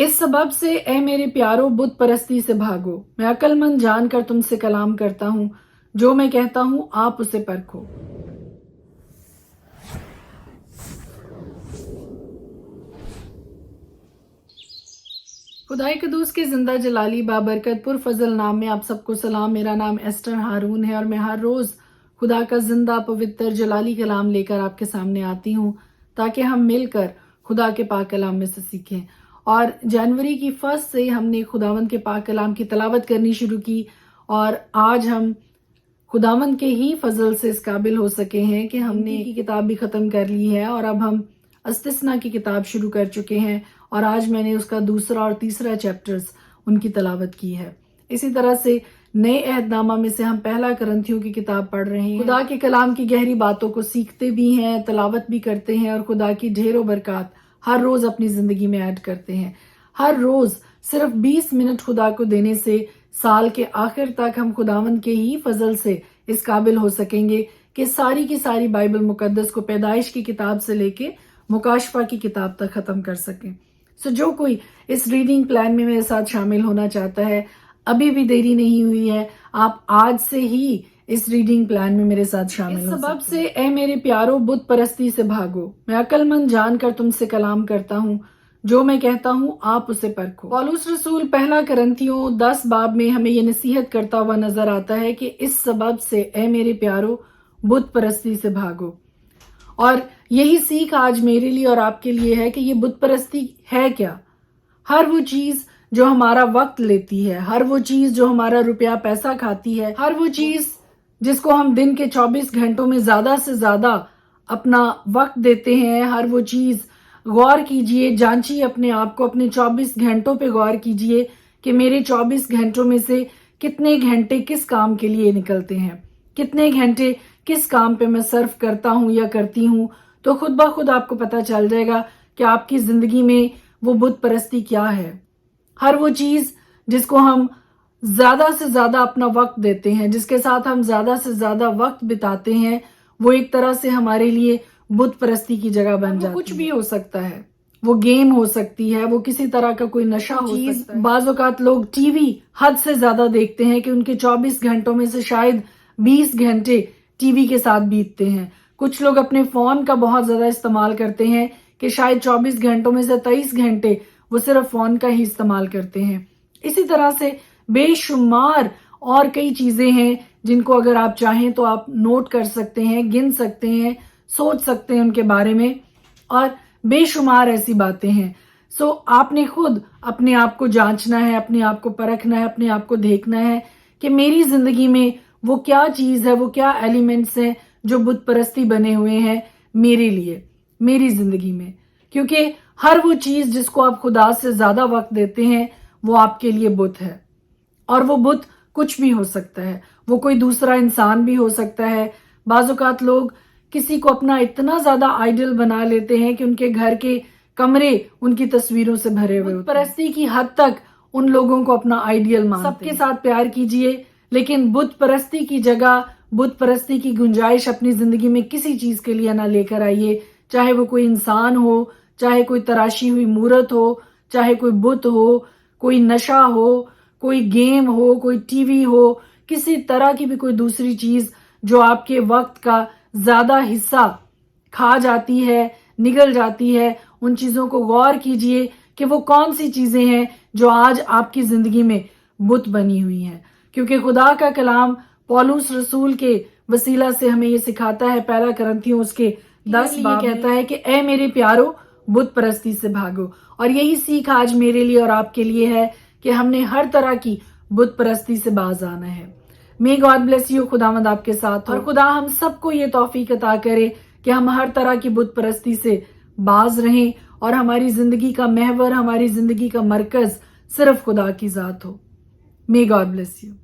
اس سبب سے اے میرے پیارو بت پرستی سے بھاگو، میں عقل مند جان کر تم سے کلام کرتا ہوں، جو میں کہتا ہوں آپ اسے پرکھو۔ خدائے قدوس کے زندہ جلالی بابرکت پرفضل نام میں آپ سب کو سلام۔ میرا نام ایسٹر ہارون ہے اور میں ہر روز خدا کا زندہ پوتر جلالی کلام لے کر آپ کے سامنے آتی ہوں تاکہ ہم مل کر خدا کے پاک کلام میں سے سیکھیں۔ اور جنوری کی فرسٹ سے ہم نے خداوند کے پاک کلام کی تلاوت کرنی شروع کی اور آج ہم خداوند کے ہی فضل سے اس قابل ہو سکے ہیں کہ ہم نے کی کتاب بھی ختم کر لی ہے اور اب ہم استثنا کی کتاب شروع کر چکے ہیں اور آج میں نے اس کا دوسرا اور تیسرا چیپٹرز ان کی تلاوت کی ہے۔ اسی طرح سے نئے عہد نامہ میں سے ہم پہلا کرنتھیوں کی کتاب پڑھ رہے ہیں۔ خدا کے کلام کی گہری باتوں کو سیکھتے بھی ہیں، تلاوت بھی کرتے ہیں اور خدا کی ڈھیروں برکات ہر روز اپنی زندگی میں ایڈ کرتے ہیں۔ ہر روز صرف 20 منٹ خدا کو دینے سے سال کے آخر تک ہم خداوند کے ہی فضل سے اس قابل ہو سکیں گے کہ ساری کی ساری بائبل مقدس کو پیدائش کی کتاب سے لے کے مکاشفہ کی کتاب تک ختم کر سکیں۔ جو کوئی اس ریڈنگ پلان میں میرے ساتھ شامل ہونا چاہتا ہے، ابھی بھی دیری نہیں ہوئی ہے، آپ آج سے ہی اس ریڈنگ پلان میں میرے ساتھ شامل ہو۔ اس سبب سے اے میرے پیارو بت پرستی سے بھاگو، میں عقل مند جان کر تم سے کلام کرتا ہوں، جو میں کہتا ہوں آپ اسے پرکھو۔ پولس رسول پہلا کرنتھیوں 10 باب میں ہمیں یہ نصیحت کرتا ہوا نظر آتا ہے کہ اس سبب سے اے میرے پیارو بت پرستی سے بھاگو۔ اور یہی سیکھ آج میرے لیے اور آپ کے لیے ہے کہ یہ بت پرستی ہے کیا؟ ہر وہ چیز جو ہمارا وقت لیتی ہے، ہر وہ چیز جو ہمارا روپیہ پیسہ کھاتی ہے، ہر وہ چیز جس کو ہم دن کے 24 گھنٹوں میں زیادہ سے زیادہ اپنا وقت دیتے ہیں، ہر وہ چیز غور کیجئے، جانچیے اپنے آپ کو، اپنے 24 گھنٹوں پہ غور کیجئے کہ میرے 24 گھنٹوں میں سے کتنے گھنٹے کس کام کے لیے نکلتے ہیں، کتنے گھنٹے کس کام پہ میں صرف کرتا ہوں یا کرتی ہوں، تو خود بخود آپ کو پتا چل جائے گا کہ آپ کی زندگی میں وہ بت پرستی کیا ہے۔ ہر وہ چیز جس کو ہم زیادہ سے زیادہ اپنا وقت دیتے ہیں، جس کے ساتھ ہم زیادہ سے زیادہ وقت بتاتے ہیں، وہ ایک طرح سے ہمارے لیے بت پرستی کی جگہ بن جاتی ہے۔ کچھ بھی ہو سکتا ہے، وہ گیم ہو سکتی ہے، وہ کسی طرح کا کوئی نشہ ہو سکتا ہے۔ بعض اوقات لوگ ٹی وی حد سے زیادہ دیکھتے ہیں کہ ان کے 24 گھنٹوں میں سے شاید 20 گھنٹے ٹی وی کے ساتھ بیتتے ہیں۔ کچھ لوگ اپنے فون کا بہت زیادہ استعمال کرتے ہیں کہ شاید 24 گھنٹوں میں سے 23 گھنٹے وہ صرف فون کا ہی استعمال کرتے ہیں۔ اسی طرح سے بے شمار اور کئی چیزیں ہیں جن کو اگر آپ چاہیں تو آپ نوٹ کر سکتے ہیں، گن سکتے ہیں، سوچ سکتے ہیں ان کے بارے میں، اور بے شمار ایسی باتیں ہیں۔ آپ نے خود اپنے آپ کو جانچنا ہے، اپنے آپ کو پرکھنا ہے، اپنے آپ کو دیکھنا ہے کہ میری زندگی میں وہ کیا چیز ہے، وہ کیا ایلیمنٹس ہیں جو بت پرستی بنے ہوئے ہیں میرے لیے، میری زندگی میں۔ کیونکہ ہر وہ چیز جس کو آپ خدا سے زیادہ وقت دیتے ہیں وہ آپ کے لیے بت ہے، اور وہ بت کچھ بھی ہو سکتا ہے، وہ کوئی دوسرا انسان بھی ہو سکتا ہے۔ بعض اوقات لوگ کسی کو اپنا اتنا زیادہ آئیڈل بنا لیتے ہیں کہ ان کے گھر کے کمرے ان کی تصویروں سے بھرے ہوئے ہوتے ہیں۔ بت پرستی کی حد تک ان لوگوں کو اپنا آئیڈیل مانتے ہیں۔ سب کے ساتھ پیار کیجئے، لیکن بت پرستی کی جگہ، بت پرستی کی گنجائش اپنی زندگی میں کسی چیز کے لیے نہ لے کر آئیے، چاہے وہ کوئی انسان ہو، چاہے کوئی تراشی ہوئی مورت ہو، چاہے کوئی بت ہو، کوئی نشہ ہو، کوئی گیم ہو، کوئی ٹی وی ہو، کسی طرح کی بھی کوئی دوسری چیز جو آپ کے وقت کا زیادہ حصہ کھا جاتی ہے، نگل جاتی ہے۔ ان چیزوں کو غور کیجئے کہ وہ کون سی چیزیں ہیں جو آج آپ کی زندگی میں بت بنی ہوئی ہیں، کیونکہ خدا کا کلام پولس رسول کے وسیلہ سے ہمیں یہ سکھاتا ہے۔ پہلا کرنتھیوں اس کے 10 باب کہتا ہے کہ اے میرے پیارو بت پرستی سے بھاگو، اور یہی سیکھ آج میرے لیے اور آپ کے لیے ہے کہ ہم نے ہر طرح کی بت پرستی سے باز آنا ہے۔ May God bless you، خداوند آپ کے ساتھ ہو، اور خدا ہم سب کو یہ توفیق عطا کرے کہ ہم ہر طرح کی بت پرستی سے باز رہیں اور ہماری زندگی کا محور، ہماری زندگی کا مرکز صرف خدا کی ذات ہو۔ May God bless you۔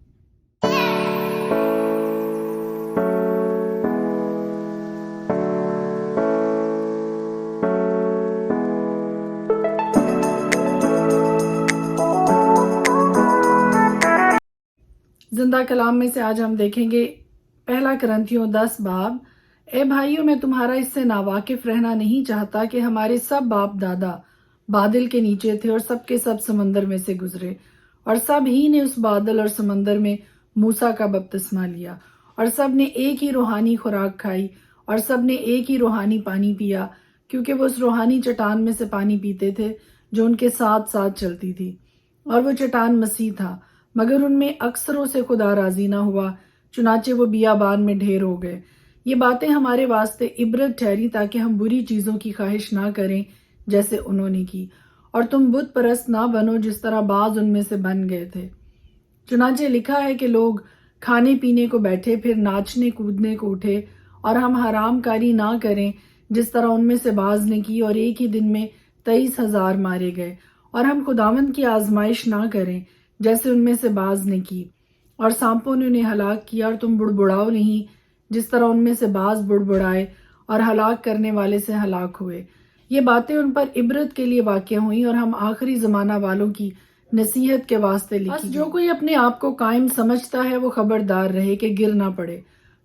زندہ کلام میں سے آج ہم دیکھیں گے پہلا کرنتھیوں 10 باب۔ اے بھائیوں، میں تمہارا اس سے ناواقف رہنا نہیں چاہتا کہ ہمارے سب باپ دادا بادل کے نیچے تھے اور سب کے سب سمندر میں سے گزرے، اور سب ہی نے اس بادل اور سمندر میں موسیٰ کا بپتسمہ لیا، اور سب نے ایک ہی روحانی خوراک کھائی، اور سب نے ایک ہی روحانی پانی پیا، کیونکہ وہ اس روحانی چٹان میں سے پانی پیتے تھے جو ان کے ساتھ ساتھ چلتی تھی، اور وہ چٹان مسیح تھا، مگر ان میں اکثروں سے خدا راضی نہ ہوا، چنانچہ وہ بیابان میں ڈھیر ہو گئے۔ یہ باتیں ہمارے واسطے عبرت ٹھہری تاکہ ہم بری چیزوں کی خواہش نہ کریں جیسے انہوں نے کی، اور تم بت پرست نہ بنو جس طرح بعض ان میں سے بن گئے تھے۔ چنانچہ لکھا ہے کہ لوگ کھانے پینے کو بیٹھے، پھر ناچنے کودنے کو اٹھے، اور ہم حرام کاری نہ کریں جس طرح ان میں سے بعض نے کی، اور ایک ہی دن میں 23,000 مارے گئے، اور ہم خداوند کی آزمائش نہ کریں جیسے ان میں سے بعض نے کی، اور سانپوں نے انہیں ہلاک کیا، اور تم بڑبڑاؤ نہیں جس طرح ان میں سے بعض بڑبڑائے اور ہلاک کرنے والے سے ہلاک ہوئے۔ یہ باتیں ان پر عبرت کے لیے واقع ہوئیں، اور ہم آخری زمانہ والوں کی نصیحت کے واسطے لکھی گئی۔ جو کوئی اپنے آپ کو قائم سمجھتا ہے وہ خبردار رہے کہ گر نہ پڑے۔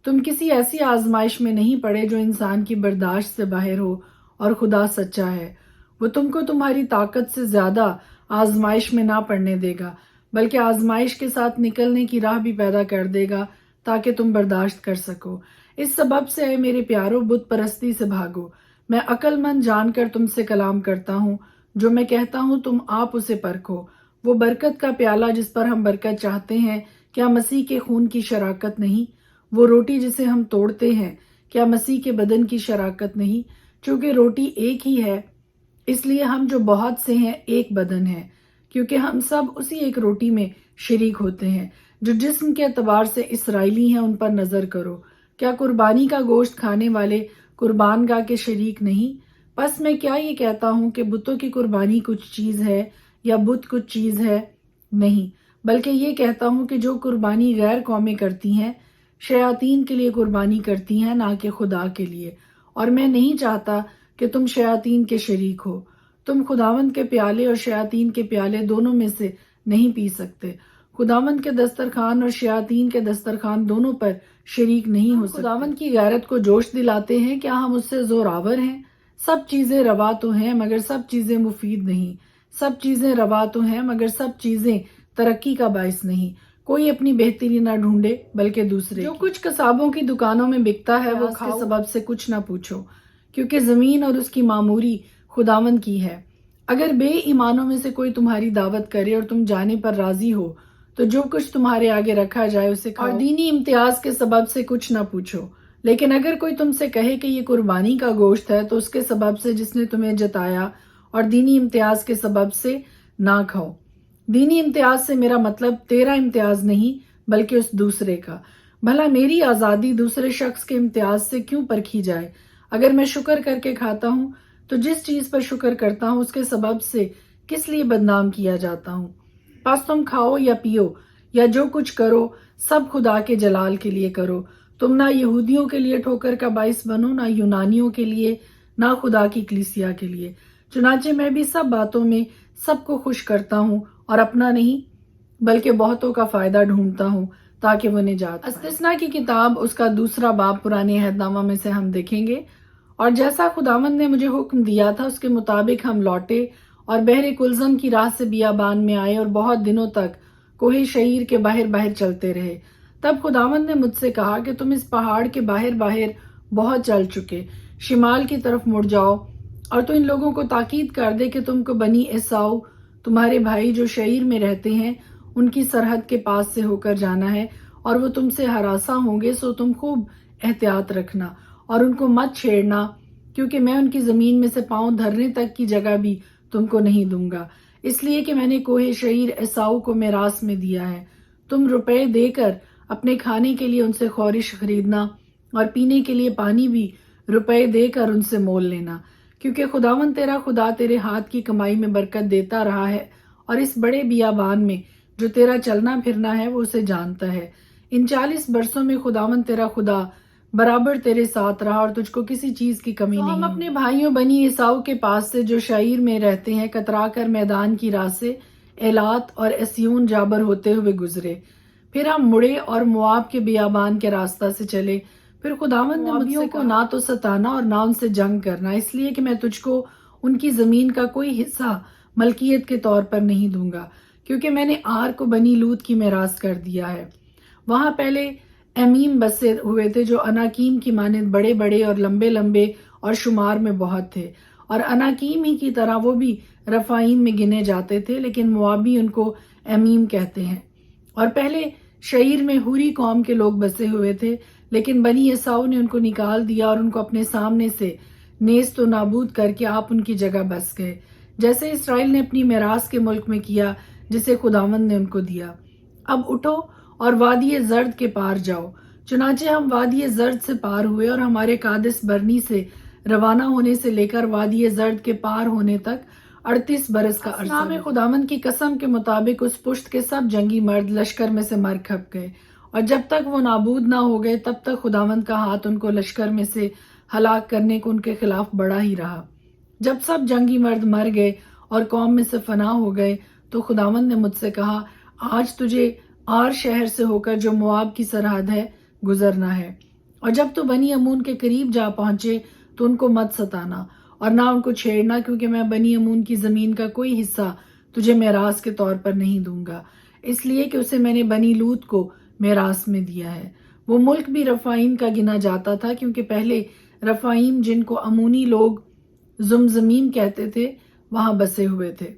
تم کسی ایسی آزمائش میں نہیں پڑے جو انسان کی برداشت سے باہر ہو، اور خدا سچا ہے، وہ تم کو تمہاری طاقت سے زیادہ آزمائش میں نہ پڑنے دے گا، بلکہ آزمائش کے ساتھ نکلنے کی راہ بھی پیدا کر دے گا تاکہ تم برداشت کر سکو۔ اس سبب سے اے میرے پیارو، بت پرستی سے بھاگو۔ میں عقل مند جان کر تم سے کلام کرتا ہوں، جو میں کہتا ہوں تم آپ اسے پرکھو۔ وہ برکت کا پیالہ جس پر ہم برکت چاہتے ہیں، کیا مسیح کے خون کی شراکت نہیں؟ وہ روٹی جسے ہم توڑتے ہیں، کیا مسیح کے بدن کی شراکت نہیں؟ چونکہ روٹی ایک ہی ہے، اس لیے ہم جو بہت سے ہیں ایک بدن ہیں، کیونکہ ہم سب اسی ایک روٹی میں شریک ہوتے ہیں۔ جو جسم کے اعتبار سے اسرائیلی ہیں ان پر نظر کرو، کیا قربانی کا گوشت کھانے والے قربان گاہ کے شریک نہیں؟ پس میں کیا یہ کہتا ہوں کہ بتوں کی قربانی کچھ چیز ہے یا بت کچھ چیز ہے؟ نہیں، بلکہ یہ کہتا ہوں کہ جو قربانی غیر قومیں کرتی ہیں شیاطین کے لیے قربانی کرتی ہیں، نہ کہ خدا کے لیے، اور میں نہیں چاہتا کہ تم شیاطین کے شریک ہو۔ تم خداوند کے پیالے اور شیاطین کے پیالے دونوں میں سے نہیں پی سکتے۔ خداوند کے دسترخوان اور شیاطین کے دسترخوان دونوں پر شریک نہیں ہو سکتے۔ خداوند کی غیرت کو جوش دلاتے ہیں، کیا ہم اس سے زوراور ہیں؟ سب چیزیں روا تو ہیں مگر سب چیزیں مفید نہیں، سب چیزیں روا تو ہیں مگر سب چیزیں ترقی کا باعث نہیں۔ کوئی اپنی بہتری نہ ڈھونڈے بلکہ دوسرے۔ جو کچھ قصابوں کی دکانوں میں بکتا ہے وہ کھاؤ، کے سبب سے کچھ نہ پوچھو، کیونکہ زمین اور اس کی معموری خداوند کی ہے۔ اگر بے ایمانوں میں سے کوئی تمہاری دعوت کرے اور تم جانے پر راضی ہو تو جو کچھ تمہارے آگے رکھا جائے اسے کھاؤ، اور دینی امتیاز کے سبب سے کچھ نہ پوچھو۔ لیکن اگر کوئی تم سے کہے کہ یہ قربانی کا گوشت ہے تو اس کے سبب سے جس نے تمہیں جتایا اور دینی امتیاز کے سبب سے نہ کھاؤ۔ دینی امتیاز سے میرا مطلب تیرا امتیاز نہیں بلکہ اس دوسرے کا۔ بھلا میری آزادی دوسرے شخص کے امتیاز سے کیوں پرکھی جائے؟ اگر میں شکر کر کے کھاتا ہوں تو جس چیز پر شکر کرتا ہوں اس کے سبب سے کس لیے بدنام کیا جاتا ہوں؟ پس تم کھاؤ یا پیو یا جو کچھ کرو سب خدا کے جلال کے لیے کرو۔ تم نہ یہودیوں کے لیے ٹھوکر کا باعث بنو، نہ یونانیوں کے لیے، نہ خدا کی کلیسیا کے لیے۔ چنانچہ میں بھی سب باتوں میں سب کو خوش کرتا ہوں، اور اپنا نہیں بلکہ بہتوں کا فائدہ ڈھونڈتا ہوں تاکہ وہ نجات پائیں۔ استثنا کی کتاب اس کا 2 باب پرانے عہد نامہ میں سے ہم دیکھیں گے۔ اور جیسا خداوند نے مجھے حکم دیا تھا اس کے مطابق ہم لوٹے اور بحر کلزم کی راہ سے بیابان میں آئے اور بہت دنوں تک کوہ شعیر کے باہر باہر چلتے رہے۔ تب خداوند نے مجھ سے کہا کہ تم اس پہاڑ کے باہر باہر بہت چل چکے، شمال کی طرف مڑ جاؤ، اور تو ان لوگوں کو تاکید کر دے کہ تم کو بنی عیساؤ تمہارے بھائی جو شعیر میں رہتے ہیں ان کی سرحد کے پاس سے ہو کر جانا ہے، اور وہ تم سے ہراساں ہوں گے، سو تم خوب احتیاط رکھنا اور ان کو مت چھیڑنا، کیونکہ میں ان کی زمین میں سے پاؤں دھرنے تک کی جگہ بھی تم کو نہیں دوں گا، اس لیے کہ میں نے کوہ شعیر عیساؤ کو میراث میں دیا ہے۔ تم روپے دے کر اپنے کھانے کے لیے ان سے خورش خریدنا اور پینے کے لیے پانی بھی روپے دے کر ان سے مول لینا، کیونکہ خداوند تیرا خدا تیرے ہاتھ کی کمائی میں برکت دیتا رہا ہے، اور اس بڑے بیابان میں جو تیرا چلنا پھرنا ہے وہ اسے جانتا ہے۔ ان 40 برسوں میں خداوند تیرا خدا برابر تیرے ساتھ رہا اور تجھ کو کسی چیز کی کمی نہیں۔ ہم اپنے بھائیوں بنی عیساؤ کے پاس سے جو شعیر میں رہتے ہیں کترا کر میدان کی راہ سے ایلات اور اسیون جابر ہوتے ہوئے گزرے، پھر ہم مڑے اور مواب کے بیابان کے راستہ سے چلے۔ پھر خداوند نے مجھ سے کہا نہ تو ستانا اور نہ ان سے جنگ کرنا، اس لیے کہ میں تجھ کو ان کی زمین کا کوئی حصہ ملکیت کے طور پر نہیں دوں گا، کیونکہ میں نے آر کو بنی لوط کی میراث کر دیا ہے۔ وہاں پہلے ایمیم بسے ہوئے تھے جو اناکیم کی مانند بڑے بڑے اور لمبے لمبے اور شمار میں بہت تھے، اور اناکیم ہی کی طرح وہ بھی رفائیم میں گنے جاتے تھے، لیکن موابی ان کو ایمیم کہتے ہیں۔ اور پہلے شعیر میں ہوری قوم کے لوگ بسے ہوئے تھے، لیکن بنی عیساؤ نے ان کو نکال دیا اور ان کو اپنے سامنے سے نیست و نابود کر کے آپ ان کی جگہ بس گئے، جیسے اسرائیل نے اپنی میراث کے ملک میں کیا جسے خداوند نے ان کو دیا۔ اب اٹھو اور وادی زرد کے پار جاؤ۔ چنانچہ ہم وادی زرد سے پار ہوئے اور ہمارے قادس برنی سے روانہ ہونے سے لے کر وادی زرد کے پار ہونے تک 38 برس کا عرصہ نام خداوند کی قسم کے مطابق اس پشت کے سب جنگی مرد لشکر میں سے مر کھپ گئے، اور جب تک وہ نابود نہ ہو گئے تب تک خداوند کا ہاتھ ان کو لشکر میں سے ہلاک کرنے کو ان کے خلاف بڑا ہی رہا۔ جب سب جنگی مرد مر گئے اور قوم میں سے فنا ہو گئے تو خداوند نے مجھ سے کہا، آج تجھے آر شہر سے ہو کر جو مواب کی سرحد ہے گزرنا ہے، اور جب تو بنی امون کے قریب جا پہنچے تو ان کو مت ستانا اور نہ ان کو چھیڑنا، کیونکہ میں بنی امون کی زمین کا کوئی حصہ تجھے میراث کے طور پر نہیں دوں گا، اس لیے کہ اسے میں نے بنی لوط کو میراث میں دیا ہے۔ وہ ملک بھی رفائیم کا گنا جاتا تھا، کیونکہ پہلے رفائیم جن کو امونی لوگ زمزمیم کہتے تھے وہاں بسے ہوئے تھے۔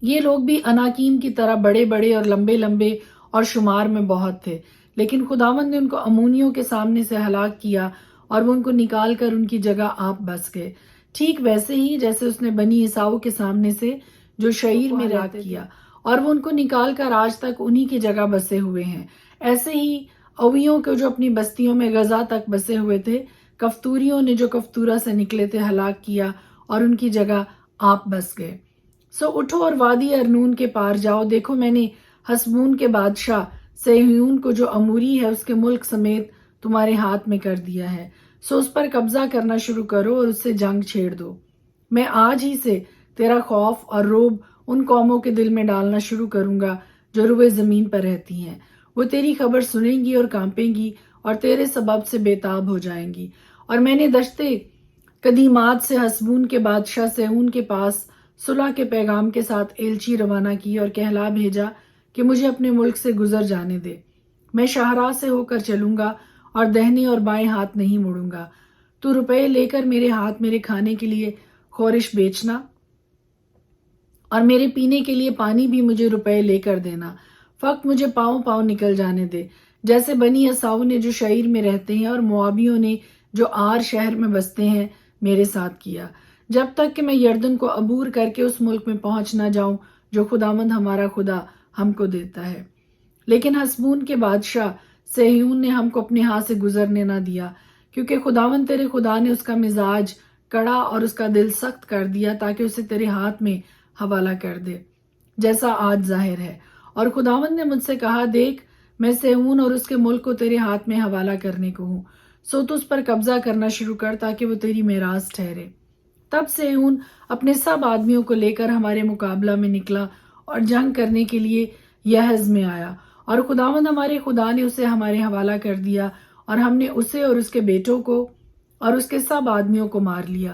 یہ لوگ بھی اناکیم کی طرح بڑے بڑے اور لمبے لمبے اور شمار میں بہت تھے، لیکن خداوند نے ان کو امونیوں کے سامنے سے ہلاک کیا اور وہ ان کو نکال کر ان کی جگہ آپ بس گئے، ٹھیک ویسے ہی جیسے اس نے بنی عیساؤ کے سامنے سے جو شعیر میں ہلاک کیا اور وہ ان کو نکال کر آج تک انہی کی جگہ بسے ہوئے ہیں۔ ایسے ہی اویوں کو جو اپنی بستیوں میں غزہ تک بسے ہوئے تھے، کفتوریوں نے جو کفتورہ سے نکلے تھے ہلاک کیا اور ان کی جگہ آپ بس گئے۔ سو اٹھو اور وادی ارنون کے پار جاؤ، دیکھو میں نے حسبون کے بادشاہ سیہون کو جو اموری ہے اس کے ملک سمیت تمہارے ہاتھ میں کر دیا ہے، سو اس پر قبضہ کرنا شروع کرو اور اس سے جنگ چھیڑ دو۔ میں آج ہی سے تیرا خوف اور رعب ان قوموں کے دل میں ڈالنا شروع کروں گا جو روئے زمین پر رہتی ہیں، وہ تیری خبر سنیں گی اور کانپیں گی اور تیرے سبب سے بے تاب ہو جائیں گی۔ اور میں نے دشتے قدیمات سے حسبون کے بادشاہ سیہون کے پاس صلح کے پیغام کے ساتھ ایلچی روانہ کی اور کہلا بھیجا کہ مجھے اپنے ملک سے گزر جانے دے، میں شاہراہ سے ہو کر چلوں گا اور دہنے اور بائیں ہاتھ نہیں مڑوں گا۔ تو روپے لے کر میرے ہاتھ میرے کھانے کے لیے خورش بیچنا اور میرے پینے کے لیے پانی بھی مجھے روپے لے کر دینا، فقط مجھے پاؤں پاؤں نکل جانے دے، جیسے بنی عیساؤ نے جو شعیر میں رہتے ہیں اور موابیوں نے جو آر شہر میں بستے ہیں میرے ساتھ کیا، جب تک کہ میں یردن کو عبور کر کے اس ملک میں پہنچ نہ جاؤں جو خداوند ہمارا خدا ہم کو دیتا ہے۔ لیکن حسبون کے بادشاہ سیہون نے ہم کو اپنے ہاتھ سے گزرنے نہ دیا، کیونکہ خداوند تیرے خدا نے اس کا مزاج کڑا اور اس کا دل سخت کر دیا تاکہ اسے تیرے ہاتھ میں حوالہ کر دے، جیسا آج ظاہر ہے۔ اور خداوند نے مجھ سے کہا، دیکھ میں سیہون اور اس کے ملک کو تیرے ہاتھ میں حوالہ کرنے کو ہوں، سو تو اس پر قبضہ کرنا شروع کر تاکہ وہ تیری میراث ٹھہرے۔ تب سیہون اپنے سب آدمیوں کو لے کر ہمارے مقابلہ میں نکلا اور جنگ کرنے کے لیے یحز میں آیا، اور خداوند ہمارے خدا نے اسے ہمارے حوالہ کر دیا، اور ہم نے اسے اور اس کے بیٹوں کو اور اس کے سب آدمیوں کو مار لیا،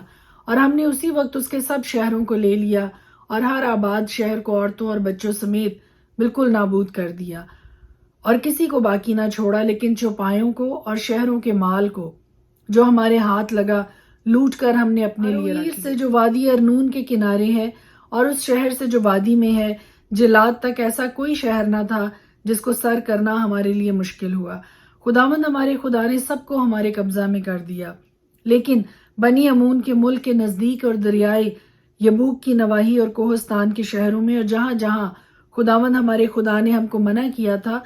اور ہم نے اسی وقت اس کے سب شہروں کو لے لیا اور ہر آباد شہر کو عورتوں اور بچوں سمیت بالکل نابود کر دیا، اور کسی کو باقی نہ چھوڑا، لیکن چوپایوں کو اور شہروں کے مال کو جو ہمارے ہاتھ لگا لوٹ کر ہم نے اپنے لیے رکھ سے جو وادی ارنون کے کنارے ہے اور اس شہر سے جو وادی میں ہے جلاد تک ایسا کوئی شہر نہ تھا جس کو سر کرنا ہمارے لیے مشکل ہوا۔ خداوند ہمارے خدا نے سب کو ہمارے قبضہ میں کر دیا، لیکن بنی امون کے ملک کے نزدیک اور دریائے یبوک کی نواحی اور کوہستان کے شہروں میں اور جہاں جہاں خداوند ہمارے خدا نے ہم کو منع کیا تھا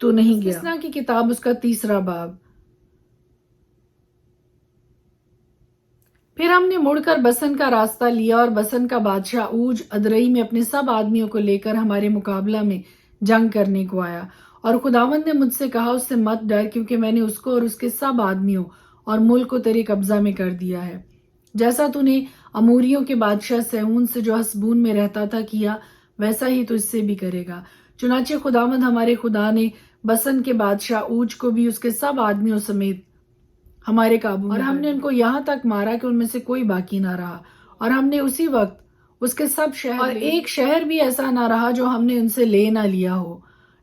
تو نہیں گیا۔ استثنا کی کتاب اس کا 3 باب۔ پھر ہم نے مڑ کر بسن کا راستہ لیا اور بسن کا بادشاہ اوج ادرئی میں اپنے سب آدمیوں کو لے کر ہمارے مقابلہ میں جنگ کرنے کو آیا، اور خداوند نے مجھ سے کہا، اس سے مت ڈر، کیونکہ میں نے اس کو اور اس کے سب آدمیوں اور ملک کو تیرے قبضہ میں کر دیا ہے، جیسا تو نے اموریوں کے بادشاہ سیہون سے جو حسبون میں رہتا تھا کیا، ویسا ہی تو اس سے بھی کرے گا۔ چنانچہ خداوند ہمارے خدا نے بسن کے بادشاہ اوج کو بھی اس کے سب آدمیوں سمیت ہمارے قابو میں، اور ہم نے ان کو یہاں تک مارا کہ ان میں سے کوئی باقی نہ رہا، اور ہم نے اسی وقت اس کے سب شہر، اور ایک شہر بھی ایسا نہ رہا جو ہم نے ان سے لے نہ لیا ہو۔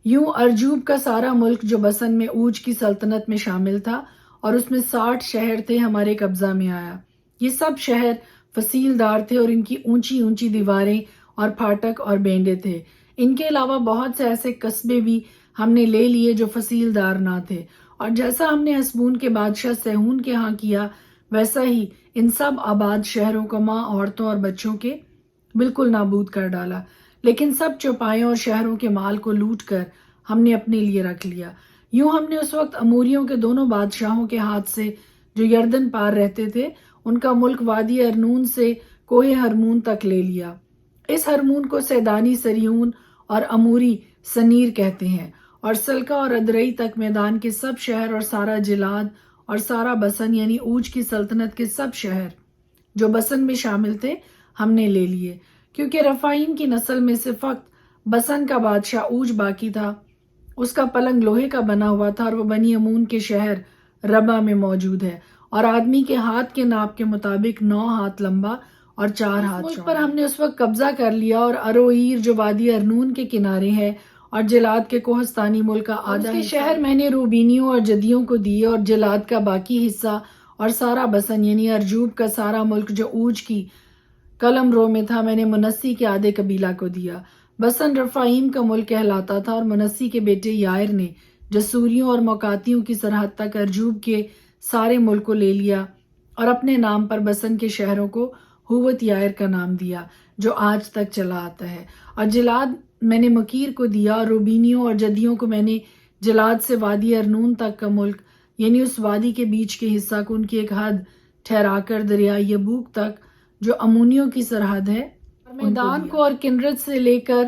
یوں ارجوب کا سارا ملک جو بسن میں اوج کی سلطنت میں شامل تھا اور اس میں 60 شہر تھے، ہمارے قبضہ میں آیا۔ یہ سب شہر فصیل دار تھے اور ان کی اونچی اونچی دیواریں اور پھاٹک اور بینڈے تھے۔ ان کے علاوہ بہت سے ایسے قصبے بھی ہم نے لے لیے جو فصیل دار نہ تھے، اور جیسا ہم نے حسبون کے بادشاہ سیہون کے ہاں کیا ویسا ہی ان سب آباد شہروں کو ماں، عورتوں اور بچوں کے بالکل نابود کر ڈالا، لیکن سب چوپایوں اور شہروں کے مال کو لوٹ کر ہم نے اپنے لیے رکھ لیا۔ یوں ہم نے اس وقت اموریوں کے دونوں بادشاہوں کے ہاتھ سے جو یردن پار رہتے تھے ان کا ملک وادی ارنون سے کوہ ہرمون تک لے لیا۔ اس ہرمون کو سیدانی سریون اور اموری سنیر کہتے ہیں، اور سلکا اور ادرئی تک میدان کے سب شہر اور سارا جلاد اور سارا بسن یعنی اوج کی سلطنت کے سب شہر جو بسن میں شامل تھے ہم نے لے لیے، کیونکہ رفائیم کی نسل میں سے فقط بسن کا بادشاہ اوج باقی تھا۔ اس کا پلنگ لوہے کا بنا ہوا تھا اور وہ بنی امون کے شہر ربا میں موجود ہے، اور آدمی کے ہاتھ کے ناپ کے مطابق 9 ہاتھ لمبا اور 4 ہاتھ چوڑا۔ ملک پر ہم نے اس وقت قبضہ کر لیا، اور اروئیر جو وادی ارنون کے کنارے ہے اور جلاد کے کوہستانی ملک کا آدھا حصہ، شہر میں نے روبینیوں اور جدیوں کو دیے، اور جلاد کا باقی حصہ اور سارا بسن یعنی ارجوب کا سارا ملک جو اوج کی قلم رو میں تھا میں نے منسی کے آدھے قبیلہ کو دیا۔ بسن رفائیم کا ملک کہلاتا تھا، اور منسی کے بیٹے یائر نے جسوریوں اور موقاتیوں کی سرحد تک ارجوب کے سارے ملک کو لے لیا، اور اپنے نام پر بسن کے شہروں کو ہوت یائر کا نام دیا جو آج تک چلا آتا ہے۔ اور جلاد میں نے مکیر کو دیا، اور روبینیوں اور جدیوں کو میں نے جلاد سے وادی ارنون تک کا ملک یعنی اس وادی کے بیچ کے حصہ کو ان کی ایک حد ٹھہرا کر دریائے یبوک تک جو امونیوں کی سرحد ہے میدان کو، اور کنرت سے لے کر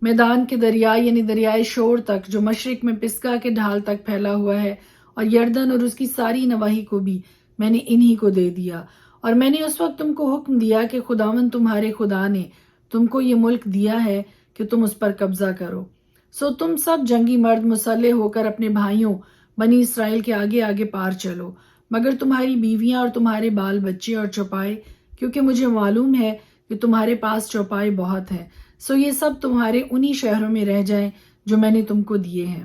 میدان کے دریائے یعنی دریائے شور تک جو مشرق میں پسکا کے ڈھال تک پھیلا ہوا ہے، اور یردن اور اس کی ساری نواحی کو بھی میں نے انہی کو دے دیا۔ اور میں نے اس وقت تم کو حکم دیا کہ خداوند تمہارے خدا نے تم کو یہ ملک دیا ہے کہ تم اس پر قبضہ کرو۔ سو تم سب جنگی مرد مسلح ہو کر اپنے بھائیوں بنی اسرائیل کے آگے آگے پار چلو، مگر تمہاری بیویاں اور تمہارے بال بچے اور چوپائے، کیونکہ مجھے معلوم ہے کہ تمہارے پاس چوپائے بہت ہیں، سو یہ سب تمہارے انہی شہروں میں رہ جائیں جو میں نے تم کو دیے ہیں،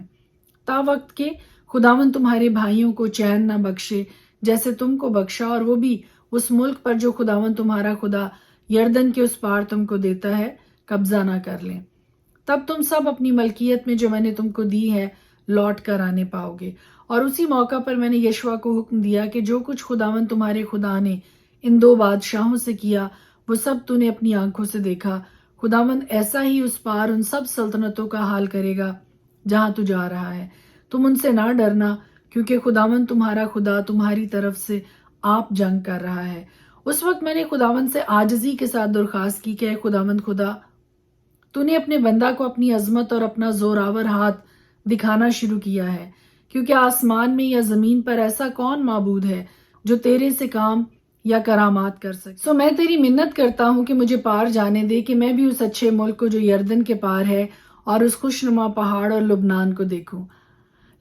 تا وقت کے خداوند تمہارے بھائیوں کو چین نہ بخشے جیسے تم کو بخشا، اور وہ بھی اس ملک پر جو خداوند تمہارا خدا یردن کے اس پار تم کو دیتا ہے قبضہ نہ کر لیں۔ تب تم سب اپنی ملکیت میں جو میں نے تم کو دی ہے لوٹ کر آنے پاؤ گے۔ اور اسی موقع پر میں نے یشوع کو حکم دیا کہ جو کچھ خداوند تمہارے خدا نے ان 2 بادشاہوں سے کیا وہ سب تو نے اپنی آنکھوں سے دیکھا، خداوند ایسا ہی اس پار ان سب سلطنتوں کا حال کرے گا جہاں تو جا رہا ہے۔ تم ان سے نہ ڈرنا، کیونکہ خداوند تمہارا خدا تمہاری طرف سے آپ جنگ کر رہا ہے۔ اس وقت میں نے خداوند سے عاجزی کے ساتھ درخواست کی کہ اے خداوند خدا، تو نے اپنے بندہ کو اپنی عظمت اور اپنا زوراور ہاتھ دکھانا شروع کیا ہے، کیونکہ آسمان میں یا زمین پر ایسا کون معبود ہے جو تیرے سے کام یا کرامات کر سکے۔ سو میں تیری منت کرتا ہوں کہ مجھے پار جانے دے کہ میں بھی اس اچھے ملک کو جو یردن کے پار ہے اور اس خوشنما پہاڑ اور لبنان کو دیکھوں۔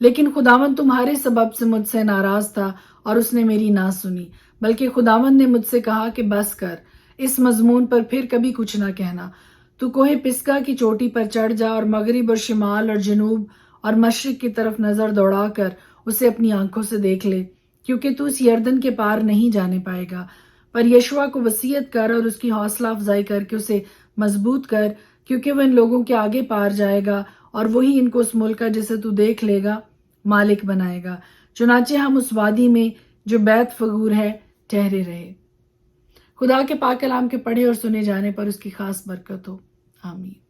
لیکن خداوند تمہارے سبب سے مجھ سے ناراض تھا اور اس نے میری نہ سنی، بلکہ خداوند نے مجھ سے کہا کہ بس کر، اس مضمون پر پھر کبھی کچھ نہ کہنا۔ تو کوہ پسکا کی چوٹی پر چڑھ جا اور مغرب اور شمال اور جنوب اور مشرق کی طرف نظر دوڑا کر اسے اپنی آنکھوں سے دیکھ لے، کیونکہ تو اس یردن کے پار نہیں جانے پائے گا۔ پر یشوع کو وصیت کر اور اس کی حوصلہ افزائی کر کے اسے مضبوط کر، کیونکہ وہ ان لوگوں کے آگے پار جائے گا اور وہی ان کو اس ملک کا جسے تو دیکھ لے گا مالک بنائے گا۔ چنانچہ ہم اس وادی میں جو بیت فگور ہے ٹھہرے رہے۔ خدا کے پاک کلام کے پڑھے اور سنے جانے پر اس کی خاص برکت ہو، آمین۔